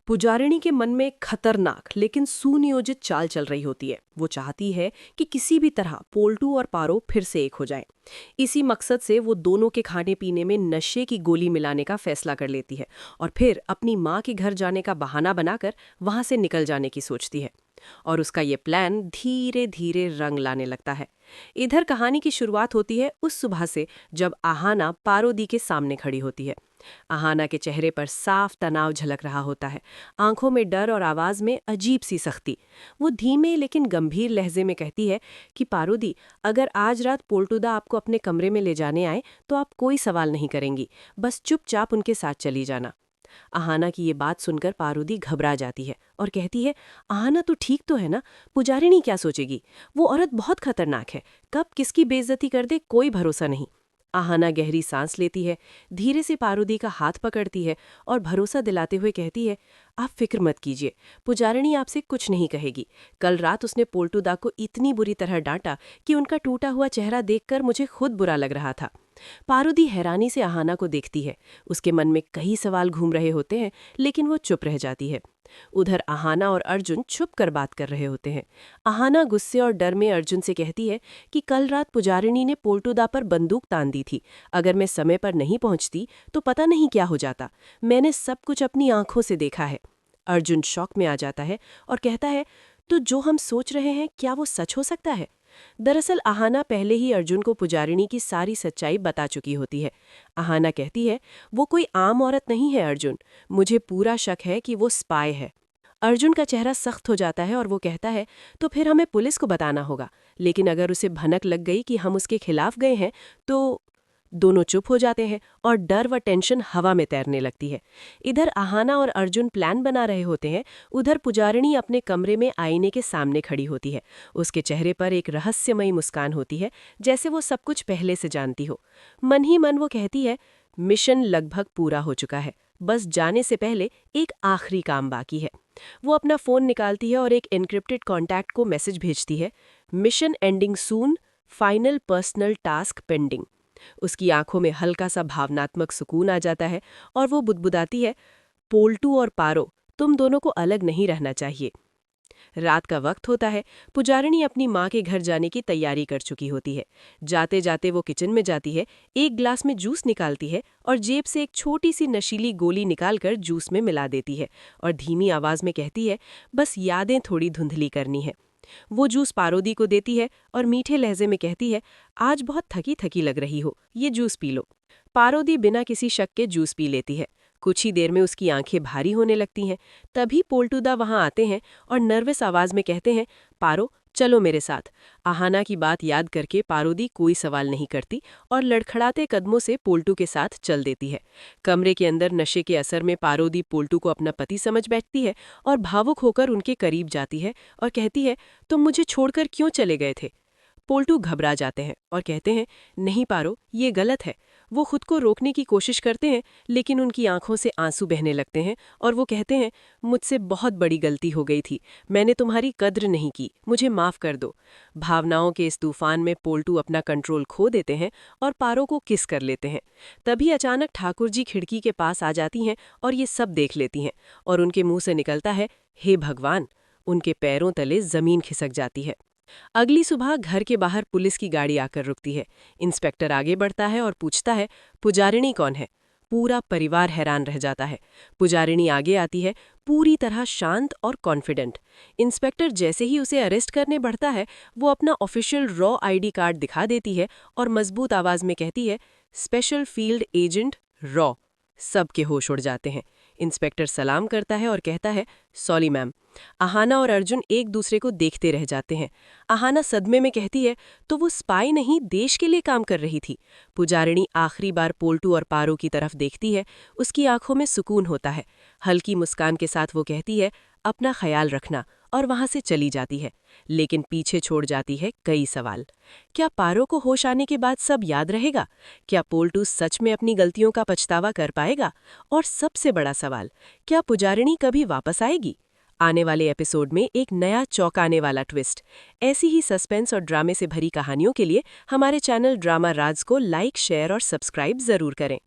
पुजारिणी के मन में एक खतरनाक लेकिन सुनियोजित चाल चल रही होती है। वो चाहती है कि किसी भी तरह पोल्टू और पारो फिर से एक हो जाएं। इसी मकसद से वो दोनों के खाने पीने में नशे की गोली मिलाने का फैसला कर लेती है और फिर अपनी माँ के घर जाने का बहाना बनाकर वहां से निकल जाने की सोचती है। और उसका ये प्लान धीरे धीरे रंग लाने लगता है। इधर कहानी की शुरुआत होती है उस सुबह से जब आहाना पारोदी के सामने खड़ी होती है। आहाना के चेहरे पर साफ तनाव झलक रहा होता है, आंखों में डर और आवाज में अजीब सी सख्ती। वो धीमे लेकिन गंभीर लहजे में कहती है कि पारोदी, अगर आज रात पोल्टुदा आपको अपने कमरे में ले जाने आए तो आप कोई सवाल नहीं करेंगी, बस चुपचाप उनके साथ चली जाना। आहाना की ये बात सुनकर पारोदी घबरा जाती है और कहती है, आहाना तो ठीक तो है ना, पुजारिनी क्या सोचेगी? वो औरत बहुत खतरनाक है, कब किसकी बेइज्जती कर दे कोई भरोसा नहीं। आहाना गहरी सांस लेती है, धीरे से पारोदी का हाथ पकड़ती है और भरोसा दिलाते हुए कहती है, आप फिक्र मत कीजिए, पुजारिनी आपसे कुछ नहीं कहेगी। कल रात उसने पोल्टुदा को इतनी बुरी तरह डांटा कि उनका टूटा हुआ चेहरा देखकर मुझे खुद बुरा लग रहा था। पारोदी हैरानी से आहाना को देखती है। उसके मन में कई सवाल घूम रहे होते हैं, लेकिन वो चुप रह जाती है। उधर आहाना और अर्जुन छुप कर बात कर रहे होते हैं। आहाना गुस्से और डर में अर्जुन से कहती है कि कल रात पुजारिनी ने पोल्टुदा पर बंदूक तान दी थी। अगर मैं समय पर नहीं पहुंचती तो पता नहीं क्या हो जाता। मैंने सब कुछ अपनी आंखों से देखा है। अर्जुन शॉक में आ जाता है और कहता है, तो जो हम सोच रहे हैं क्या वो सच हो सकता है? दरअसल आहाना पहले ही अर्जुन को पुजारिनी की सारी सच्चाई बता चुकी होती है। आहाना कहती है, वो कोई आम औरत नहीं है अर्जुन, मुझे पूरा शक है कि वो स्पाई है। अर्जुन का चेहरा सख्त हो जाता है और वो कहता है, तो फिर हमें पुलिस को बताना होगा, लेकिन अगर उसे भनक लग गई कि हम उसके खिलाफ गए हैं तो। दोनों चुप हो जाते हैं और डर व टेंशन हवा में तैरने लगती है। इधर आहाना और अर्जुन प्लान बना रहे होते हैं, उधर पुजारिनी अपने कमरे में आईने के सामने खड़ी होती है। उसके चेहरे पर एक रहस्यमयी मुस्कान होती है, जैसे वो सब कुछ पहले से जानती हो। मन ही मन वो कहती है, मिशन लगभग पूरा हो चुका है, बस जाने से पहले एक आखिरी काम बाकी है। वो अपना फोन निकालती है और एक एन्क्रिप्टेड कॉन्टैक्ट को मैसेज भेजती है, मिशन एंडिंग सून, फाइनल पर्सनल टास्क पेंडिंग। उसकी आंखों में हल्का सा भावनात्मक सुकून आ जाता है और वो बुदबुदाती है, पोल्टू और पारो, तुम दोनों को अलग नहीं रहना चाहिए। रात का वक्त होता है। पुजारिनी अपनी माँ के घर जाने की तैयारी कर चुकी होती है। जाते जाते वो किचन में जाती है, एक ग्लास में जूस निकालती है और जेब से एक छोटी सी नशीली गोली निकालकर जूस में मिला देती है और धीमी आवाज में कहती है, बस यादें थोड़ी धुंधली करनी है। वो जूस पारोदी को देती है और मीठे लहजे में कहती है, आज बहुत थकी थकी लग रही हो, ये जूस पी लो। पारोदी बिना किसी शक के जूस पी लेती है। कुछ ही देर में उसकी आंखें भारी होने लगती हैं। तभी पोल्टुदा वहां आते हैं और नर्वस आवाज में कहते हैं, पारो चलो मेरे साथ। आहाना की बात याद करके पारोदी कोई सवाल नहीं करती और लड़खड़ाते कदमों से पोल्टू के साथ चल देती है। कमरे के अंदर नशे के असर में पारोदी पोल्टू को अपना पति समझ बैठती है और भावुक होकर उनके करीब जाती है और कहती है, तुम मुझे छोड़कर क्यों चले गए थे? पोल्टू घबरा जाते हैं और कहते हैं, नहीं पारो, ये गलत है। वो खुद को रोकने की कोशिश करते हैं, लेकिन उनकी आंखों से आंसू बहने लगते हैं और वो कहते हैं, मुझसे बहुत बड़ी गलती हो गई थी, मैंने तुम्हारी कद्र नहीं की, मुझे माफ कर दो। भावनाओं के इस तूफान में पोल्टू अपना कंट्रोल खो देते हैं और पारो को किस कर लेते हैं। तभी अचानक ठाकुर जी खिड़की के पास आ जाती हैं और ये सब देख लेती हैं और उनके मुंह से निकलता है, हे भगवान। उनके पैरों तले जमीन खिसक जाती है। अगली सुबह घर के बाहर पुलिस की गाड़ी आकर रुकती है। इंस्पेक्टर आगे बढ़ता है और पूछता है, पुजारिनी कौन है? पूरा परिवार हैरान रह जाता है। पुजारिनी आगे आती है, पूरी तरह शांत और कॉन्फिडेंट। इंस्पेक्टर जैसे ही उसे अरेस्ट करने बढ़ता है, वो अपना ऑफिशियल रॉ आईडी कार्ड दिखा देती है और मजबूत आवाज में कहती है, स्पेशल फील्ड एजेंट रॉ। सबके होश उड़ जाते हैं। इंस्पेक्टर सलाम करता है और कहता है, सॉरी मैम। आहाना और अर्जुन एक दूसरे को देखते रह जाते हैं। आहाना सदमे में कहती है, तो वो स्पाई नहीं, देश के लिए काम कर रही थी। पुजारिनी आखिरी बार पोल्टू और पारो की तरफ देखती है। उसकी आंखों में सुकून होता है। हल्की मुस्कान के साथ वो कहती है, अपना ख्याल रखना, और वहां से चली जाती है। लेकिन पीछे छोड़ जाती है कई सवाल। क्या पारो को होश आने के बाद सब याद रहेगा? क्या पोल्टू सच में अपनी गलतियों का पछतावा कर पाएगा? और सबसे बड़ा सवाल, क्या पुजारिनी कभी वापस आएगी? आने वाले एपिसोड में एक नया चौंकाने वाला ट्विस्ट। ऐसी ही सस्पेंस और ड्रामे से भरी कहानियों के लिए हमारे चैनल ड्रामा राज को लाइक, शेयर और सब्सक्राइब जरूर करें।